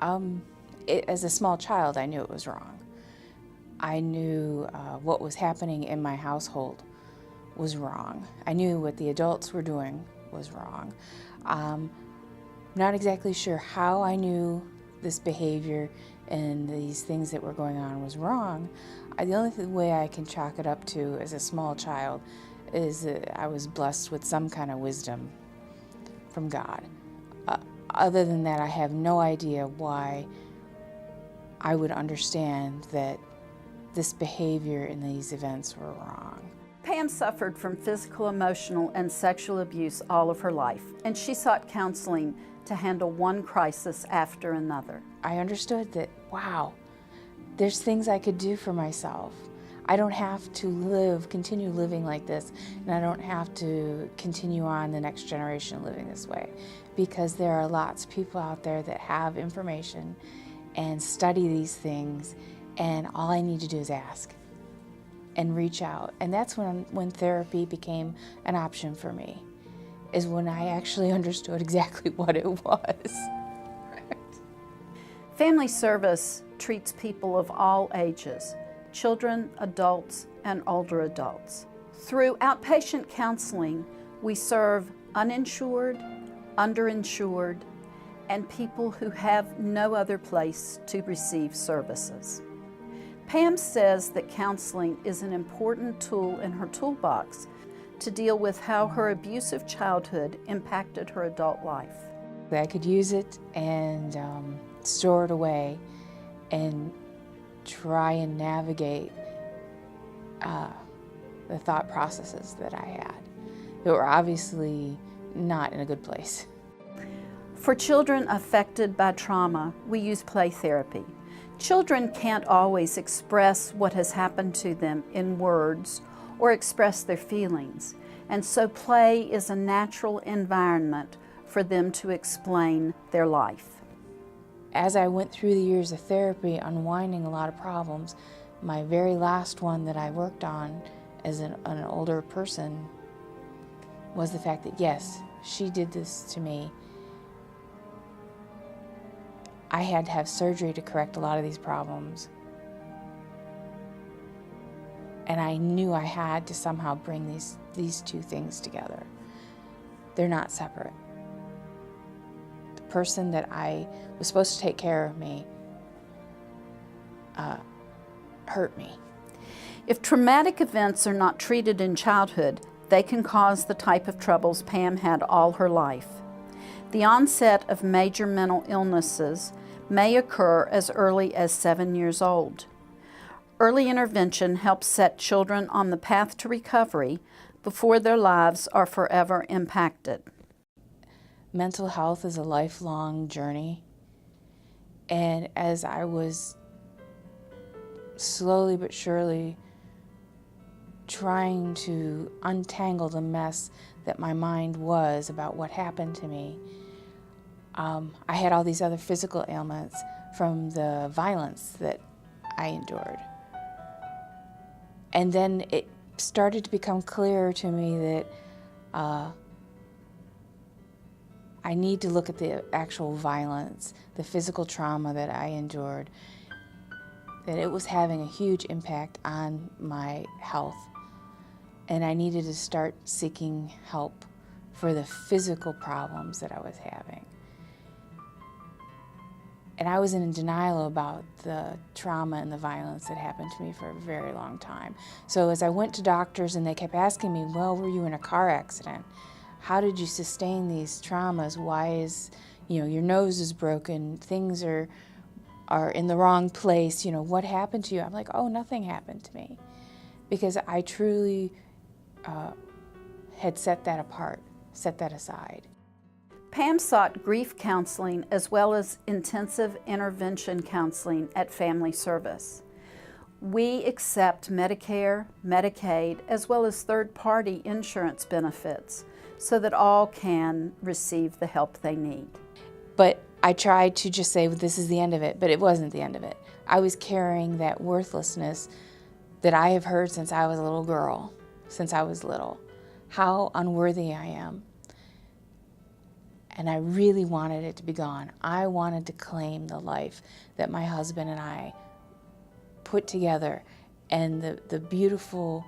As a small child, I knew it was wrong. I knew what was happening in my household was wrong. I knew what the adults were doing was wrong. Not exactly sure how I knew this behavior and these things that were going on was wrong. The only way I can chalk it up to as a small child is that I was blessed with some kind of wisdom from God. Other than that, I have no idea why I would understand that this behavior in these events were wrong. Pam suffered from physical, emotional, and sexual abuse all of her life, and she sought counseling to handle one crisis after another. I understood that, wow, there's things I could do for myself. I don't have to continue living like this, and I don't have to continue on the next generation living this way, because there are lots of people out there that have information and study these things, and all I need to do is ask and reach out. And that's when therapy became an option for me, is when I actually understood exactly what it was. Family Service treats people of all ages, children, adults, and older adults. Through outpatient counseling, we serve uninsured, underinsured, and people who have no other place to receive services. Pam says that counseling is an important tool in her toolbox to deal with how her abusive childhood impacted her adult life. I could use it and store it away and try and navigate the thought processes that I had that were obviously not in a good place. For children affected by trauma, we use play therapy. Children can't always express what has happened to them in words or express their feelings, and so play is a natural environment for them to explain their life. As I went through the years of therapy, unwinding a lot of problems, my very last one that I worked on as an older person was the fact that, yes, she did this to me. I had to have surgery to correct a lot of these problems. And I knew I had to somehow bring these two things together. They're not separate. The person that I was supposed to take care of me hurt me. If traumatic events are not treated in childhood, they can cause the type of troubles Pam had all her life. The onset of major mental illnesses may occur as early as 7 years old. Early intervention helps set children on the path to recovery before their lives are forever impacted. Mental health is a lifelong journey, and as I was slowly but surely trying to untangle the mess that my mind was about what happened to me, I had all these other physical ailments from the violence that I endured. And then it started to become clearer to me that I need to look at the actual violence, the physical trauma that I endured, that it was having a huge impact on my health. And I needed to start seeking help for the physical problems that I was having. And I was in denial about the trauma and the violence that happened to me for a very long time. So as I went to doctors and they kept asking me, well, were you in a car accident? How did you sustain these traumas? Why is, your nose is broken, things are in the wrong place, what happened to you? I'm like, oh, nothing happened to me. Because I truly had set that apart, set that aside. Pam sought grief counseling as well as intensive intervention counseling at Family Service. We accept Medicare, Medicaid, as well as third-party insurance benefits so that all can receive the help they need. But I tried to just say, well, this is the end of it, but it wasn't the end of it. I was carrying that worthlessness that I have heard since I was a little girl, since I was little, how unworthy I am. And I really wanted it to be gone. I wanted to claim the life that my husband and I put together, and the beautiful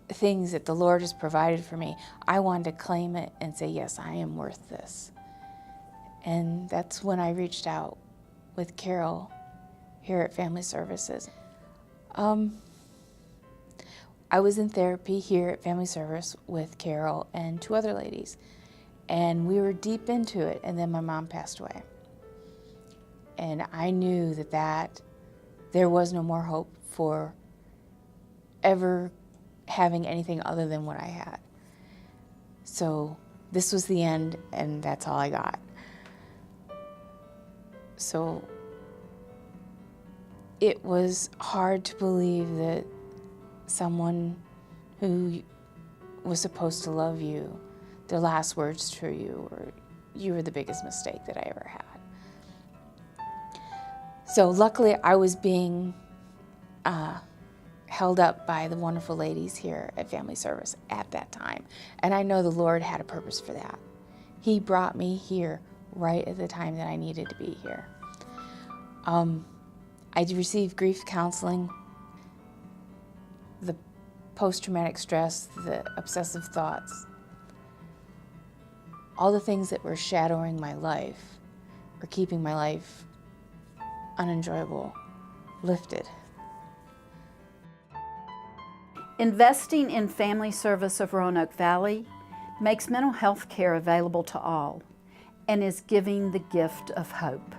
things that the Lord has provided for me. I wanted to claim it and say, yes, I am worth this. And that's when I reached out with Carol here at Family Services. I was in therapy here at Family Service with Carol and 2 other ladies, and we were deep into it, and then my mom passed away. And I knew that there was no more hope for ever having anything other than what I had. So this was the end, and that's all I got. So it was hard to believe that someone who was supposed to love you, their last words to you were, "You were the biggest mistake that I ever had." So luckily I was being held up by the wonderful ladies here at Family Service at that time. And I know the Lord had a purpose for that. He brought me here right at the time that I needed to be here. I received grief counseling, the post-traumatic stress, the obsessive thoughts, all the things that were shadowing my life or keeping my life unenjoyable, lifted. Investing in Family Service of Roanoke Valley makes mental health care available to all and is giving the gift of hope.